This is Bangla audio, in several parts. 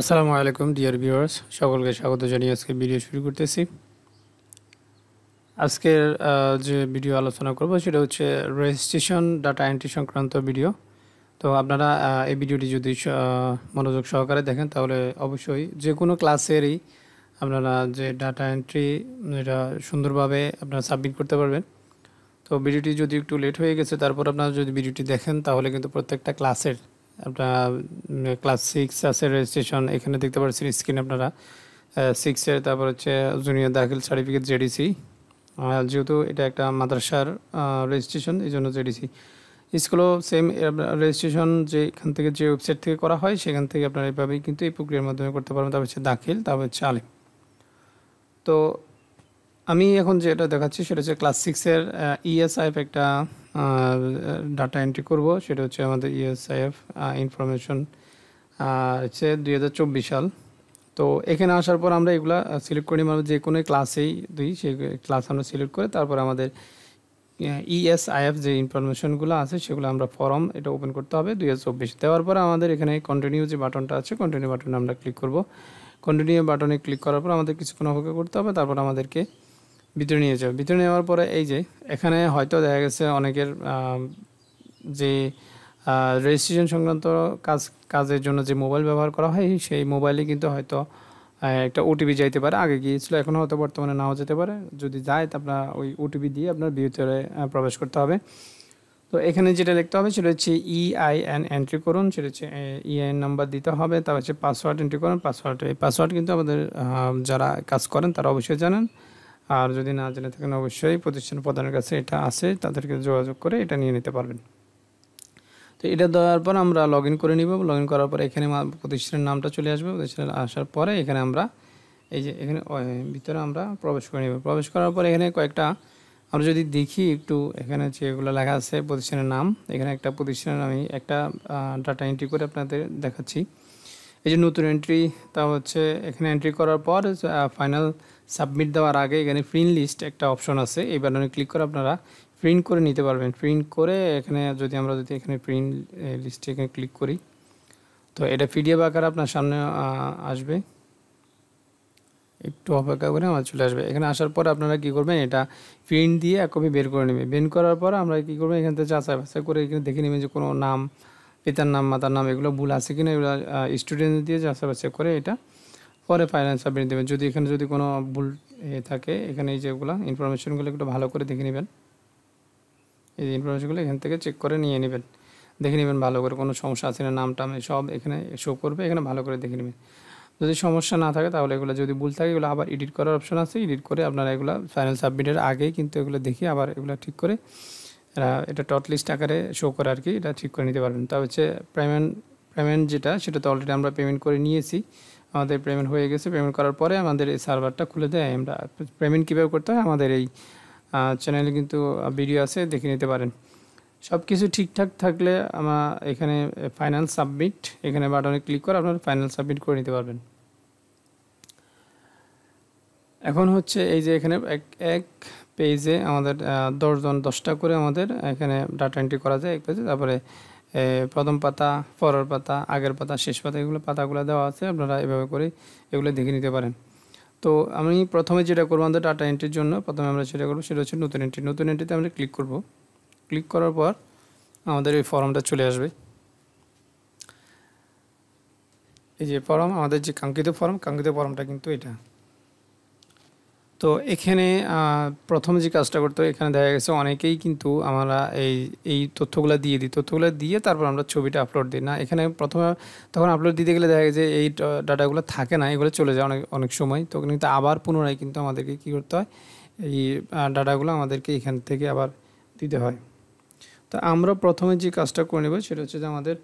আসসালামু আলাইকুম ডিয়ার ভিউয়ার্স, সকলকে স্বাগত জানিয়ে আজকে ভিডিও শুরু করতেছি। আজকের যে ভিডিও আলোচনা করব সেটা হচ্ছে রেজিস্ট্রেশন ডাটা এন্ট্রি সংক্রান্ত ভিডিও। তো আপনারা এই ভিডিওটি যদি মনোযোগ সহকারে দেখেন তাহলে অবশ্যই যে কোনো ক্লাসেরই আপনারা যে ডাটা এন্ট্রি এটা সুন্দরভাবে আপনারা সাবমিট করতে পারবেন। তো ভিডিওটি যদি একটু লেট হয়ে গেছে তারপর আপনারা যদি ভিডিওটি দেখেন তাহলে কিন্তু প্রত্যেকটা ক্লাসের আপনার ক্লাস 6 আছে রেজিস্ট্রেশন, এখানে দেখতে পাচ্ছেন স্ক্রিন আপনারা 6-এর, তারপর হচ্ছে জুনিয়র দাখিল সার্টিফিকেট জেডিসি, যেহেতু এটা একটা মাদ্রাসার রেজিস্ট্রেশন এই জন্য জেডিসি। স্কুলও সেম রেজিস্ট্রেশন যে এখান থেকে যে ওয়েবসাইট থেকে করা হয় সেখান থেকে আপনারা এইভাবেই কিন্তু এই প্রক্রিয়ার মাধ্যমে করতে পারবেন। তারপর হচ্ছে দাখিল, তারপর হচ্ছে আলিম। তো আমি এখন যেটা দেখাচ্ছি সেটা হচ্ছে ক্লাস 6-এর ইএসআইএফ একটা ডাটা এন্ট্রি করব। সেটা হচ্ছে আমাদের ইএসআইএফ ইনফরমেশন হচ্ছে 2024 সাল। তো এখানে আসার পর আমরা এগুলা সিলেক্ট করি, মানে যে কোনো ক্লাসেই দিই সেই ক্লাস আমরা সিলেক্ট করে তারপর আমাদের ইএসআইএফ যে ইনফরমেশনগুলো আছে সেগুলো আমরা ফর্ম এটা ওপেন করতে হবে 2024। দেওয়ার পর আমাদের এখানে কন্টিনিউ যে বাটনটা আছে কন্টিনিউ বাটনে আমরা ক্লিক করব। কন্টিনিউ বাটনে ক্লিক করার পর আমাদের কিছুক্ষণ অপেক্ষা করতে হবে, তারপর আমাদেরকে ভিতরে নিয়ে যাবে। ভিতরে নেওয়ার পরে এই যে এখানে হয়তো দেখা গেছে অনেকের যে রেজিস্ট্রেশন সংক্রান্ত কাজের জন্য যে মোবাইল ব্যবহার করা হয় সেই মোবাইলে কিন্তু হয়তো একটা ওটিপি যাইতে পারে, আগে গিয়েছিল, এখন হয়তো বর্তমানে নাও যেতে পারে। যদি যায় তো আপনার ওই ওটিপি দিয়ে আপনার ভিতরে প্রবেশ করতে হবে। তো এখানে যেটা লিখতে হবে সেটা হচ্ছে ইআইএন এন্ট্রি করুন, সেটা হচ্ছে ইআইএন নাম্বার দিতে হবে, তারপর হচ্ছে পাসওয়ার্ড এন্ট্রি করুন। এই পাসওয়ার্ড কিন্তু আমাদের যারা কাজ করেন তারা অবশ্যই জানেন, আর যদি না জেনে থাকেন অবশ্যই প্রতিষ্ঠান প্রধানের কাছে এটা আছে, তাদেরকে যোগাযোগ করে এটা নিয়ে নিতে পারবেন। তো এটা দেওয়ার পর আমরা লগ ইন করে নিব। লগ ইন করার পর এখানে প্রতিষ্ঠানের নামটা চলে আসবে। প্রতিষ্ঠানে আসার পরে এখানে আমরা এই যে এখানে ভিতরে আমরা প্রবেশ করে নিব। প্রবেশ করার পর এখানে কয়েকটা আমরা যদি দেখি একটু, এখানে যেগুলো লেখা আছে প্রতিষ্ঠানের নাম, এখানে একটা প্রতিষ্ঠানের আমি একটা ডাটা এন্ট্রি করে আপনাদের দেখাচ্ছি। এই যে নতুন এন্ট্রি, তা হচ্ছে এখানে এন্ট্রি করার পর ফাইনাল সাবমিট দেওয়ার আগে এখানে প্রিন্ট লিস্ট একটা অপশন আছে, এই বাটনে ক্লিক করে আপনারা প্রিন্ট করে নিতে পারবেন। প্রিন্ট করে এখানে যদি এখানে প্রিন্ট লিস্টে এখানে ক্লিক করি তো এটা পিডিএফ আকারে আপনার সামনে আসবে। একটু অপেক্ষা করে আমার চলে আসবে। এখানে আসার পর আপনারা কী করবেন, এটা প্রিন্ট দিয়ে এক কপি বের করে নেবেন। বের করার পর আমরা কী করবেন, এখান থেকে যাচাই বাছাই করে এখানে দেখে নেবেন যে কোনো নাম, পিতার নাম, মাতার নাম এগুলো ভুল আছে কিনা, এগুলো স্টুডেন্ট দিয়ে যাচাই বাছাই করে এটা পরে ফাইনাল সাবমিট দেবেন। যদি এখানে কোনো ভুল থাকে, এখানে এই যেগুলো ইনফরমেশনগুলো একটু ভালো করে দেখে নেবেন। এই যে ইনফরমেশনগুলো এখান থেকে চেক করে নিয়ে নেবেন, দেখে নেবেন ভালো করে কোনো সমস্যা আছে না, নামটা সব এখানে শো করবে, এখানে ভালো করে দেখে নেবেন। যদি সমস্যা না থাকে তাহলে এগুলো, যদি ভুল থাকে এগুলো আবার এডিট করার অপশন আছে, এডিট করে আপনারা এগুলো ফাইনাল সাবমিটের আগেই কিন্তু এগুলো দেখে আবার এগুলো ঠিক করে এটা টট লিস্ট আকারে শো করে আর কি, এটা ঠিক করে নিতে পারবেন। তা হচ্ছে পেমেন্ট যেটা, সেটা তো অলরেডি আমরা পেমেন্ট করে নিয়েছি, আমাদের পেমেন্ট হয়ে গেছে। পেমেন্ট করার পরে আমাদের এই সার্ভারটা খুলে দেয়। আমরা পেমেন্ট কীভাবে করতে হয় আমাদের এই চ্যানেলে কিন্তু ভিডিও আছে, দেখে নিতে পারেন। সব কিছু ঠিকঠাক থাকলে আমরা এখানে ফাইনাল সাবমিট এখানে বাটনে ক্লিক করে আপনারা ফাইনাল সাবমিট করে নিতে পারবেন। এখন হচ্ছে এই যে এখানে এক পেজে আমাদের 10টা করে আমাদের এখানে ডাটা এন্ট্রি করা যায় এক পেজে। তারপরে প্রথম পাতা, পরের পাতা, আগের পাতা, শেষ পাতা, এগুলো পাতাগুলো দেওয়া আছে, আপনারা এভাবে করে এগুলো দেখে নিতে পারেন। তো আমি প্রথমে যেটা করবো আমাদের ডাটা এন্ট্রির জন্য, প্রথমে আমরা সেটা করবো, সেটা হচ্ছে নতুন এন্ট্রি। নতুন এন্ট্রিতে আমরা ক্লিক করব। ক্লিক করার পর আমাদের এই ফর্মটা চলে আসবে। এই যে ফর্ম, আমাদের যে কাঙ্ক্ষিত ফর্মটা কিন্তু এটা। তো এখানে প্রথমে যে কাজটা করতে হয়, এখানে দেখা গেছে অনেকেই কিন্তু আমরা এই তথ্যগুলো দিয়ে দিই, তথ্যগুলো দিয়ে তারপর আমরা ছবিটা আপলোড দিই না। এখানে প্রথমে তখন আপলোড দিতে গেলে দেখা গেছে এই ডাটাগুলো থাকে না, এগুলো চলে যায় অনেক সময়। তখন কিন্তু আবার পুনরায় কিন্তু আমাদেরকে কী করতে হয়, এই ডাটাগুলো আমাদেরকে এখান থেকে আবার দিতে হয়। তো আমরা প্রথমে যে কাজটা করে নেব সেটা হচ্ছে যে আমাদের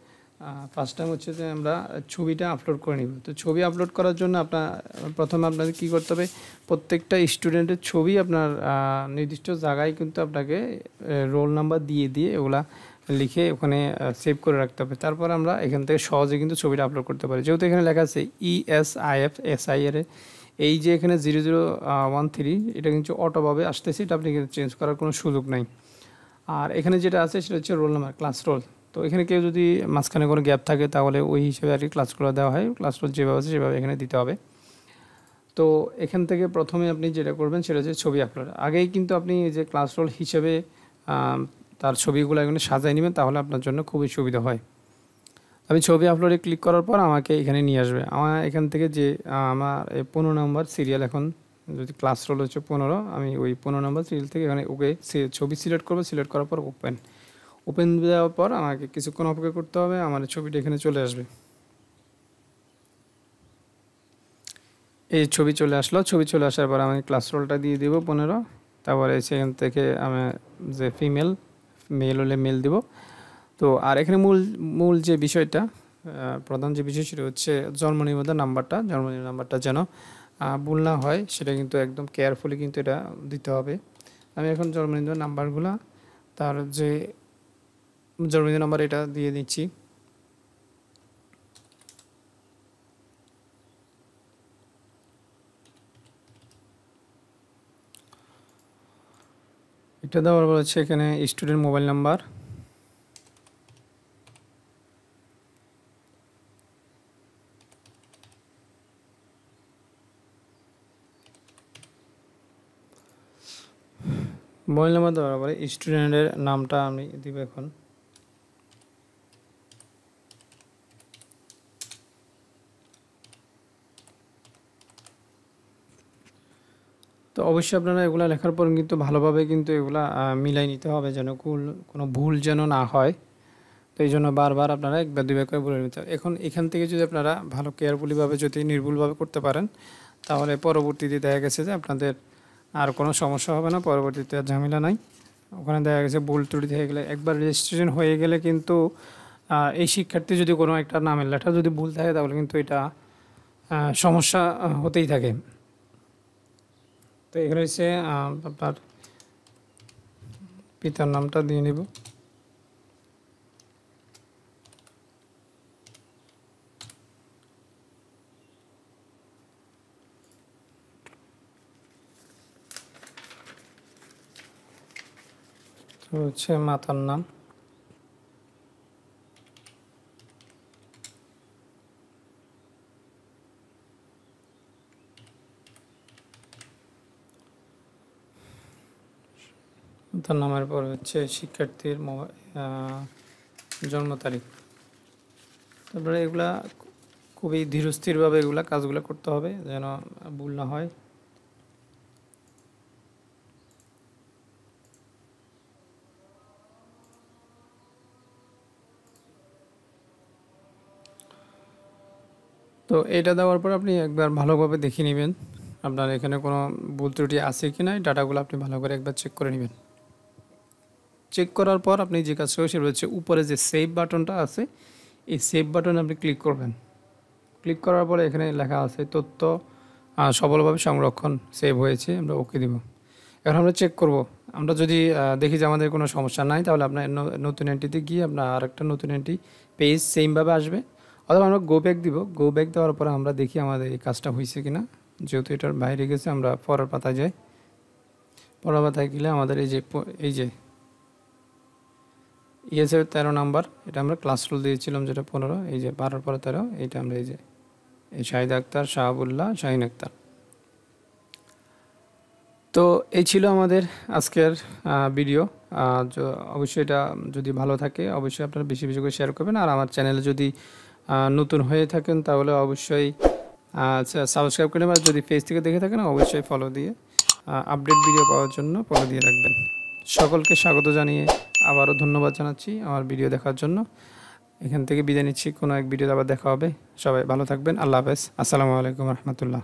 ফার্স্ট টাইম হচ্ছে যে আমরা ছবিটা আপলোড করে নিব। তো ছবি আপলোড করার জন্য প্রথমে আপনাদের কী করতে হবে, প্রত্যেকটা স্টুডেন্টের ছবি আপনার নির্দিষ্ট জায়গায় কিন্তু আপনাকে রোল নাম্বার দিয়ে ওগুলা লিখে ওখানে সেভ করে রাখতে হবে। তারপর আমরা এখান থেকে সহজে কিন্তু ছবিটা আপলোড করতে পারি। যেহেতু এখানে লেখা আছে ESIF SIR, এই যে এখানে 0013 এটা কিন্তু অটোভাবে আসতেছে, এটা আপনি চেঞ্জ করার কোনো সুযোগ নাই। আর এখানে যেটা আছে সেটা হচ্ছে রোল নাম্বার, ক্লাস রোল। তো তো এখানে কেউ যদি মাঝখানে কোনো গ্যাপ থাকে তাহলে ওই হিসেবে আর কি ক্লাসগুলো দেওয়া হয়, ক্লাসগুলো যেভাবে আছে সেভাবে এখানে দিতে হবে। তো এখান থেকে প্রথমে আপনি যেটা করবেন সেটা হচ্ছে ছবি আপলোড। আগেই কিন্তু আপনি এই যে ক্লাস রোল হিসেবে তার ছবিগুলো এখানে সাজাই নেবেন, তাহলে আপনার জন্য খুবই সুবিধা হয়। আমি ছবি আপলোডে ক্লিক করার পর আমাকে এখানে নিয়ে আসবে। আমার এখান থেকে যে আমার 15 নম্বর সিরিয়াল, এখন যদি ক্লাস রোল হচ্ছে 15, আমি ওই 15 নম্বর সিরিয়াল থেকে এখানে ওকে ছবি সিলেক্ট করবো। সিলেক্ট করার পর ওপেন দেওয়ার পর আমাকে কিছুক্ষণ অপেক্ষা করতে হবে, আমার ছবিটা এখানে চলে আসবে। এই ছবি চলে আসলো। ছবি চলে আসার পর আমি ক্লাস রোলটা দিয়ে দিব 15। তারপরে সেখান থেকে আমি যে মেল হলে মেল দিব। তো আর এখানে মূল যে বিষয়টা, প্রধান যে বিষয় সেটা হচ্ছে জন্ম নিবন্ধন নাম্বারটা যেন ভুল না হয়, সেটা কিন্তু একদম কেয়ারফুলি কিন্তু এটা দিতে হবে। আমি এখন জন্ম নিবন্ধন নাম্বারগুলো, তার যে জন্ম নিবন্ধন নাম্বার এটা দিয়ে দিচ্ছি। এটা দেওয়ার পর হচ্ছে এখানে স্টুডেন্ট মোবাইল নাম্বার, দেওয়ার পরে স্টুডেন্টের নামটা আমি দিব এখন। তো অবশ্যই আপনারা এগুলো লেখার পর কিন্তু ভালোভাবে কিন্তু এগুলা মিলাই নিতে হবে, যেন কোনো ভুল যেন না হয়। তো এই জন্য বারবার আপনারা একবার দুইবার করে বলে নিতে হবে। এখন এখান থেকে যদি আপনারা ভালো কেয়ারফুলিভাবে যদি নির্ভুলভাবে করতে পারেন, তাহলে পরবর্তীতে দেখা গেছে যে আপনাদের আর কোনো সমস্যা হবে না, পরবর্তীতে আর ঝামেলা নাই। ওখানে দেখা গেছে ভুল ত্রুটি হয়ে গেলে, একবার রেজিস্ট্রেশন হয়ে গেলে কিন্তু এই শিক্ষার্থী যদি কোনো একটা নামের লেটার যদি ভুল থাকে তাহলে কিন্তু এটা সমস্যা হতেই থাকে। তো এখানে হচ্ছে আপনার পিতার নামটা দিয়ে নেব। তো হচ্ছে মাতার নাম, তার নামের পর হচ্ছে শিক্ষার্থীর জন্ম তারিখ। তারপরে এগুলা খুবই ধীরস্থিরভাবে এগুলা কাজগুলো করতে হবে যেন ভুল না হয়। তো এটা দেওয়ার পর আপনি একবার ভালোভাবে দেখে নেবেন আপনার এখানে কোনো ভুল ত্রুটি আছে কি না। ডাটাগুলো আপনি ভালো করে একবার চেক করে নেবেন। চেক করার পর আপনি যে কাজ করবেন সেটা হচ্ছে উপরে যে সেভ বাটনটা আছে, এই সেভ বাটনে আপনি ক্লিক করবেন। ক্লিক করার পরে এখানে লেখা আছে তথ্য সফলভাবে সংরক্ষণ, সেভ হয়েছে, আমরা ওকে দিব। এখন আমরা চেক করব, আমরা যদি দেখি যে আমাদের কোনো সমস্যা নাই, তাহলে আপনার নতুন এন্ট্রিতে গিয়ে আপনার আরেকটা নতুন এন্ট্রি পেজ সেমভাবে আসবে। অথবা আমরা গো ব্যাক দিব। গো ব্যাক দেওয়ার পরে আমরা দেখি আমাদের এই কাজটা হয়েছে কিনা। যেহেতু এটার বাইরে গেছে, আমরা পরের পাতায় যাই। পরের পাতায় গেলে আমাদের এই যে ইএসএফ 13 নাম্বার, এটা আমরা ক্লাস রুল দিয়েছিলাম যেটা 15, এই যে 12 পরে 13, এইটা আমরা এই যে শাহিদ আক্তার, শাহাবুল্লাহ, শাহিন আক্তার। তো এই ছিল আমাদের আজকের ভিডিও। অবশ্যই এটা যদি ভালো থাকে অবশ্যই আপনারা বেশি বেশি করে শেয়ার করবেন। আর আমার চ্যানেলে যদি নতুন হয়ে থাকেন তাহলে অবশ্যই সাবস্ক্রাইব করে নেবেন। আর যদি পেজ থেকে দেখে থাকেন অবশ্যই ফলো দিয়ে আপডেট ভিডিও পাওয়ার জন্য ফলো দিয়ে রাখবেন। সকলকে স্বাগত জানিয়ে আবারও ধন্যবাদ জানাচ্ছি আমার ভিডিও দেখার জন্য। এখান থেকে বিদায় নিচ্ছি, কোনো এক ভিডিওতে আবার দেখা হবে। সবাই ভালো থাকবেন। আল্লাহ হাফেজ। আসসালামু আলাইকুম রহমতুল্লাহ।